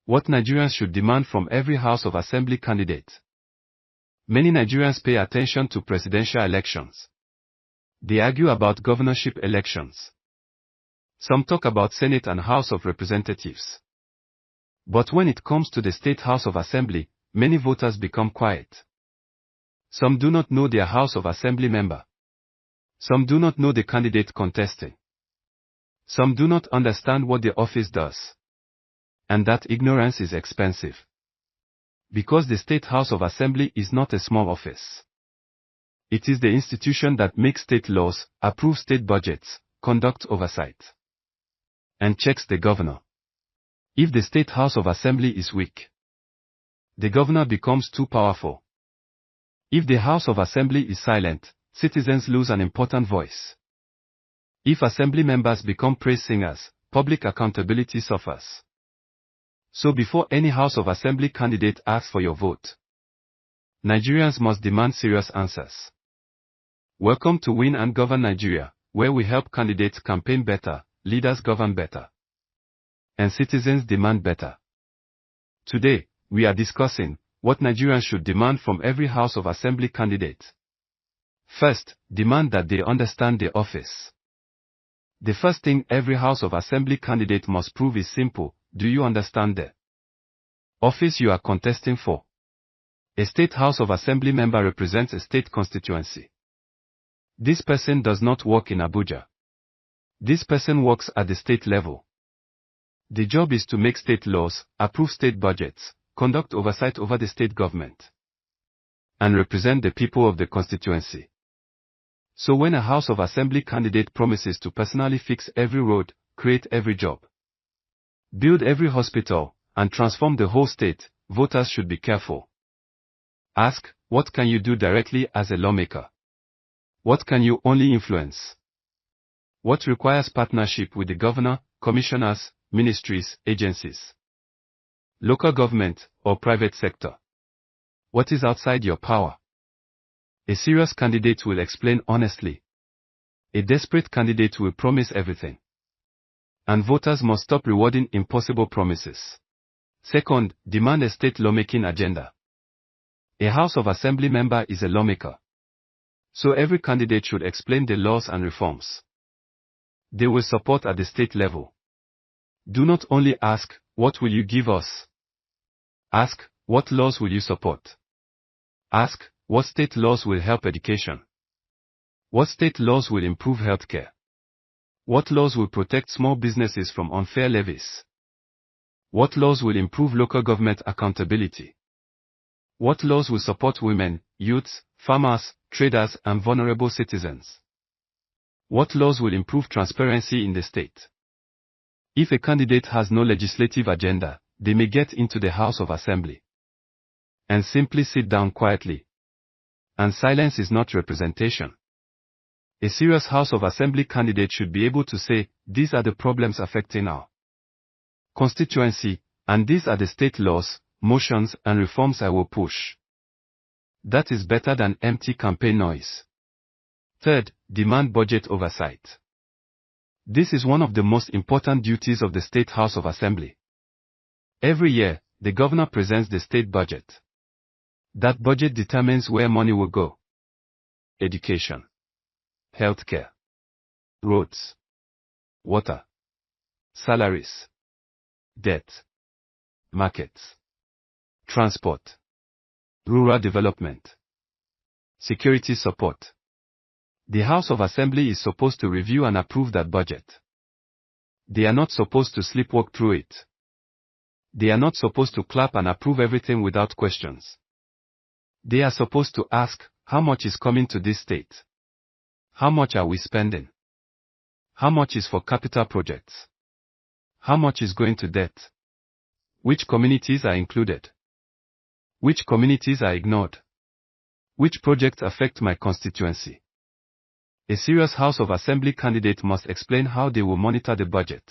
What Nigerians should demand from every House of Assembly candidate. Many Nigerians pay attention to presidential elections. They argue about governorship elections. Some talk about Senate and House of Representatives. But when it comes to the State House of Assembly, many voters become quiet. Some do not know their House of Assembly member. Some do not know the candidate contesting. Some do not understand what the office does. And that ignorance is expensive. Because the State House of Assembly is not a small office. It is the institution that makes state laws, approves state budgets, conducts oversight, and checks the governor. If the State House of Assembly is weak, the governor becomes too powerful. If the House of Assembly is silent, citizens lose an important voice. If assembly members become praise singers, public accountability suffers. So before any House of Assembly candidate asks for your vote, Nigerians must demand serious answers. Welcome to Win and Govern Nigeria, where we help candidates campaign better, leaders govern better, and citizens demand better. Today, we are discussing what Nigerians should demand from every House of Assembly candidate. First, demand that they understand the office. The first thing every House of Assembly candidate must prove is simple: do you understand the office you are contesting for? A State House of Assembly member represents a state constituency. This person does not work in Abuja. This person works at the state level. The job is to make state laws, approve state budgets, conduct oversight over the state government, and represent the people of the constituency. So when a House of Assembly candidate promises to personally fix every road, create every job, build every hospital, and transform the whole state, voters should be careful. Ask, what can you do directly as a lawmaker? What can you only influence? What requires partnership with the governor, commissioners, ministries, agencies, local government, or private sector? What is outside your power? A serious candidate will explain honestly. A desperate candidate will promise everything. And voters must stop rewarding impossible promises. Second, demand a state lawmaking agenda. A House of Assembly member is a lawmaker. So every candidate should explain the laws and reforms they will support at the state level. Do not only ask, what will you give us? Ask, what laws will you support? Ask, what state laws will help education? What state laws will improve healthcare? What laws will protect small businesses from unfair levies? What laws will improve local government accountability? What laws will support women, youths, farmers, traders, and vulnerable citizens? What laws will improve transparency in the state? If a candidate has no legislative agenda, they may get into the House of Assembly and simply sit down quietly. And silence is not representation. A serious House of Assembly candidate should be able to say, these are the problems affecting our constituency, and these are the state laws, motions, and reforms I will push. That is better than empty campaign noise. Third, demand budget oversight. This is one of the most important duties of the State House of Assembly. Every year, the governor presents the state budget. That budget determines where money will go. Education, healthcare, roads, water, salaries, debt, markets, transport, rural development, security support. The House of Assembly is supposed to review and approve that budget. They are not supposed to sleepwalk through it. They are not supposed to clap and approve everything without questions. They are supposed to ask, how much is coming to this state? How much are we spending? How much is for capital projects? How much is going to debt? Which communities are included? Which communities are ignored? Which projects affect my constituency? A serious House of Assembly candidate must explain how they will monitor the budget.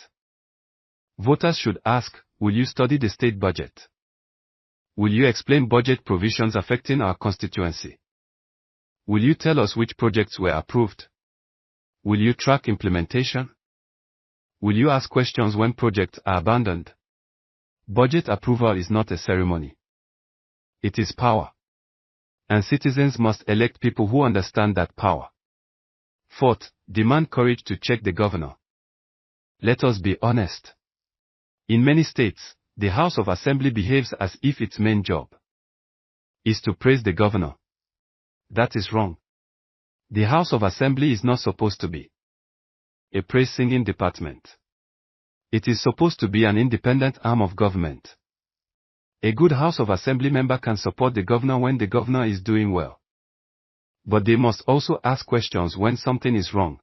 Voters should ask, will you study the state budget? Will you explain budget provisions affecting our constituency? Will you tell us which projects were approved? Will you track implementation? Will you ask questions when projects are abandoned? Budget approval is not a ceremony. It is power. And citizens must elect people who understand that power. Fourth, demand courage to check the governor. Let us be honest. In many states, the House of Assembly behaves as if its main job is to praise the governor. That is wrong. The House of Assembly is not supposed to be a praise-singing department. It is supposed to be an independent arm of government. A good House of Assembly member can support the governor when the governor is doing well. But they must also ask questions when something is wrong.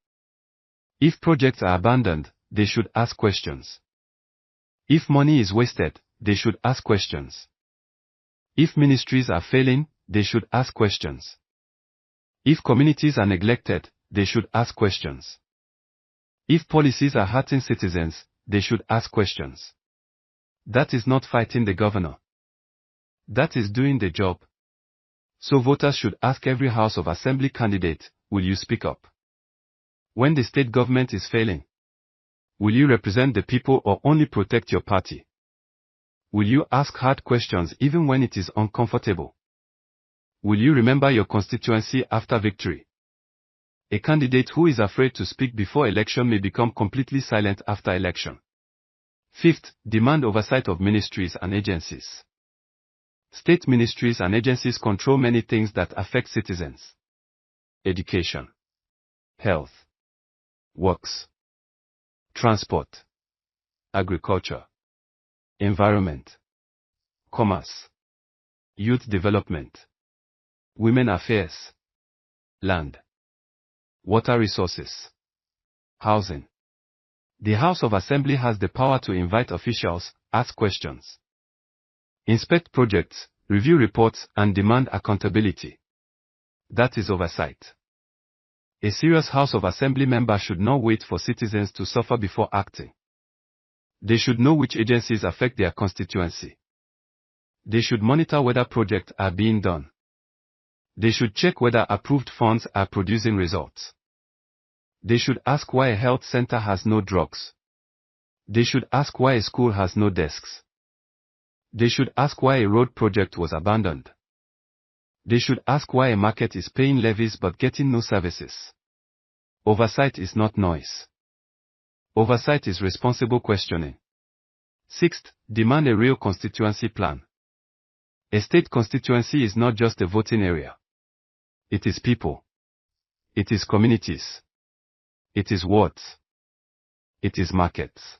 If projects are abandoned, they should ask questions. If money is wasted, they should ask questions. If ministries are failing, they should ask questions. If communities are neglected, they should ask questions. If policies are hurting citizens, they should ask questions. That is not fighting the governor. That is doing the job. So voters should ask every House of Assembly candidate, will you speak up? When the state government is failing, will you represent the people or only protect your party? Will you ask hard questions even when it is uncomfortable? Will you remember your constituency after victory? A candidate who is afraid to speak before election may become completely silent after election. Fifth, demand oversight of ministries and agencies. State ministries and agencies control many things that affect citizens. Education, health, works, transport, agriculture, environment, commerce, youth development, women affairs, land, water resources, housing. The House of Assembly has the power to invite officials, ask questions, inspect projects, review reports, and demand accountability. That is oversight. A serious House of Assembly member should not wait for citizens to suffer before acting. They should know which agencies affect their constituency. They should monitor whether projects are being done. They should check whether approved funds are producing results. They should ask why a health center has no drugs. They should ask why a school has no desks. They should ask why a road project was abandoned. They should ask why a market is paying levies but getting no services. Oversight is not noise. Oversight is responsible questioning. Sixth, demand a real constituency plan. A state constituency is not just a voting area. It is people. It is communities. It is wards. It is markets.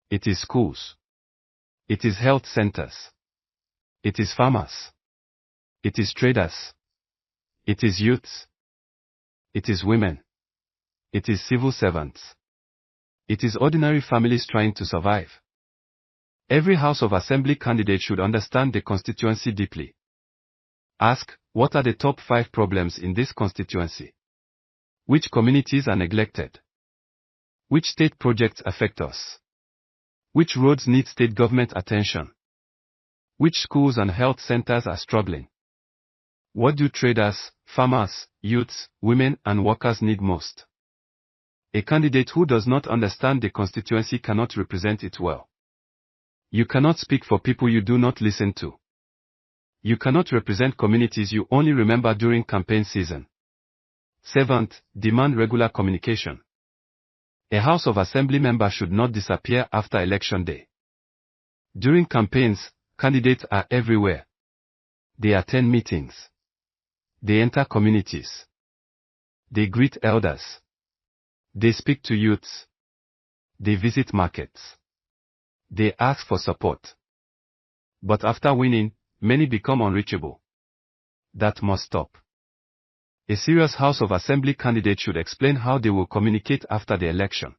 It is schools. It is health centers. It is farmers. It is traders. It is youths. It is women. It is civil servants. It is ordinary families trying to survive. Every House of Assembly candidate should understand the constituency deeply. Ask, what are the top 5 problems in this constituency? Which communities are neglected? Which state projects affect us? Which roads need state government attention? Which schools and health centers are struggling? What do traders, farmers, youths, women, and workers need most? A candidate who does not understand the constituency cannot represent it well. You cannot speak for people you do not listen to. You cannot represent communities you only remember during campaign season. Seventh, demand regular communication. A House of Assembly member should not disappear after election day. During campaigns, candidates are everywhere. They attend meetings. They enter communities. They greet elders. They speak to youths. They visit markets. They ask for support. But after winning, many become unreachable. That must stop. A serious House of Assembly candidate should explain how they will communicate after the election.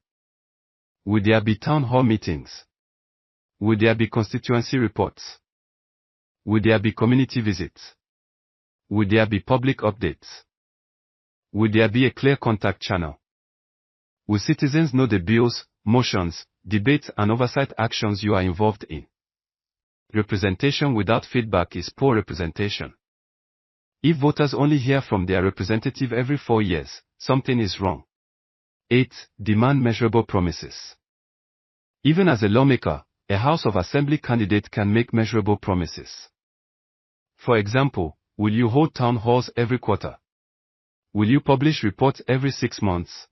Will there be town hall meetings? Will there be constituency reports? Will there be community visits? Will there be public updates? Will there be a clear contact channel? Will citizens know the bills, motions, debates and oversight actions you are involved in? Representation without feedback is poor representation. If voters only hear from their representative every 4 years, something is wrong. 8. Demand measurable promises. Even as a lawmaker, A House of Assembly candidate can make measurable promises. For example, will you hold town halls every quarter? Will you publish reports every 6 months?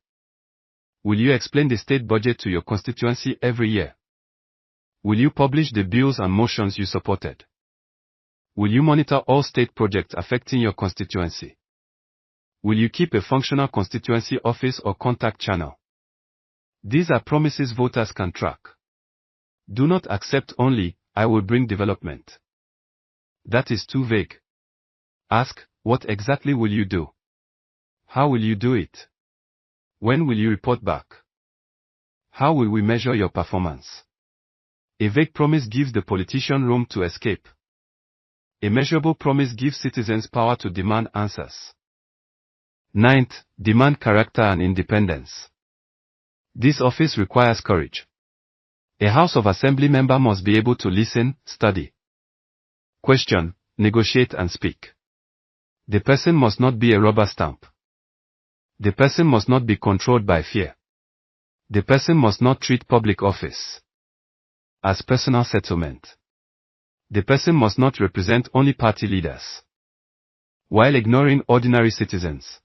Will you explain the state budget to your constituency every year? Will you publish the bills and motions you supported? Will you monitor all state projects affecting your constituency? Will you keep a functional constituency office or contact channel? These are promises voters can track. Do not accept only, "I will bring development." That is too vague. Ask, what exactly will you do? How will you do it? When will you report back? How will we measure your performance? A vague promise gives the politician room to escape. A measurable promise gives citizens power to demand answers. 9th, demand character and independence. This office requires courage. A House of Assembly member must be able to listen, study, question, negotiate and speak. The person must not be a rubber stamp. The person must not be controlled by fear. The person must not treat public office as personal settlement. The person must not represent only party leaders, while ignoring ordinary citizens.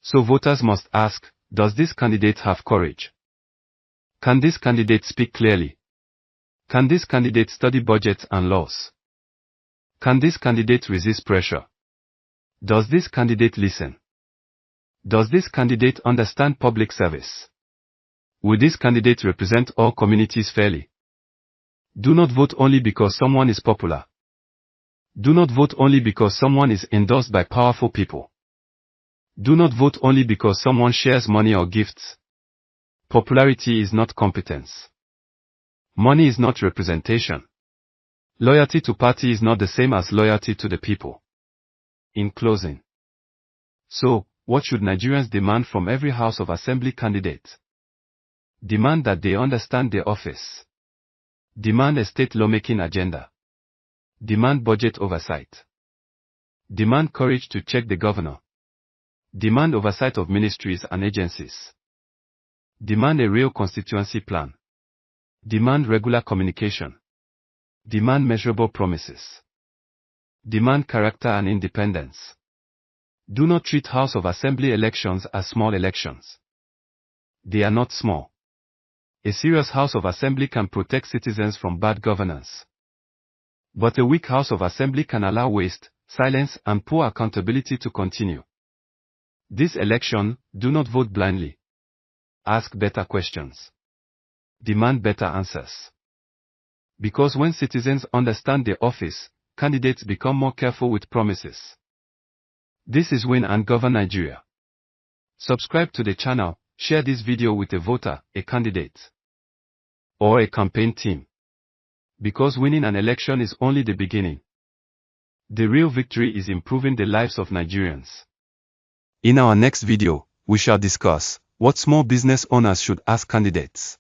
So voters must ask, does this candidate have courage? Can this candidate speak clearly? Can this candidate study budgets and laws? Can this candidate resist pressure? Does this candidate listen? Does this candidate understand public service? Will this candidate represent all communities fairly? Do not vote only because someone is popular. Do not vote only because someone is endorsed by powerful people. Do not vote only because someone shares money or gifts. Popularity is not competence. Money is not representation. Loyalty to party is not the same as loyalty to the people. In closing. So, what should Nigerians demand from every House of Assembly candidate? Demand that they understand their office. Demand a state lawmaking agenda. Demand budget oversight. Demand courage to check the governor. Demand oversight of ministries and agencies. Demand a real constituency plan. Demand regular communication. Demand measurable promises. Demand character and independence. Do not treat House of Assembly elections as small elections. They are not small. A serious House of Assembly can protect citizens from bad governance. But a weak House of Assembly can allow waste, silence and poor accountability to continue. This election, do not vote blindly. Ask better questions. Demand better answers. Because when citizens understand their office, candidates become more careful with promises. This is Win and Govern Nigeria. Subscribe to the channel, share this video with a voter, a candidate, or a campaign team. Because winning an election is only the beginning. The real victory is improving the lives of Nigerians. In our next video, we shall discuss what small business owners should ask candidates.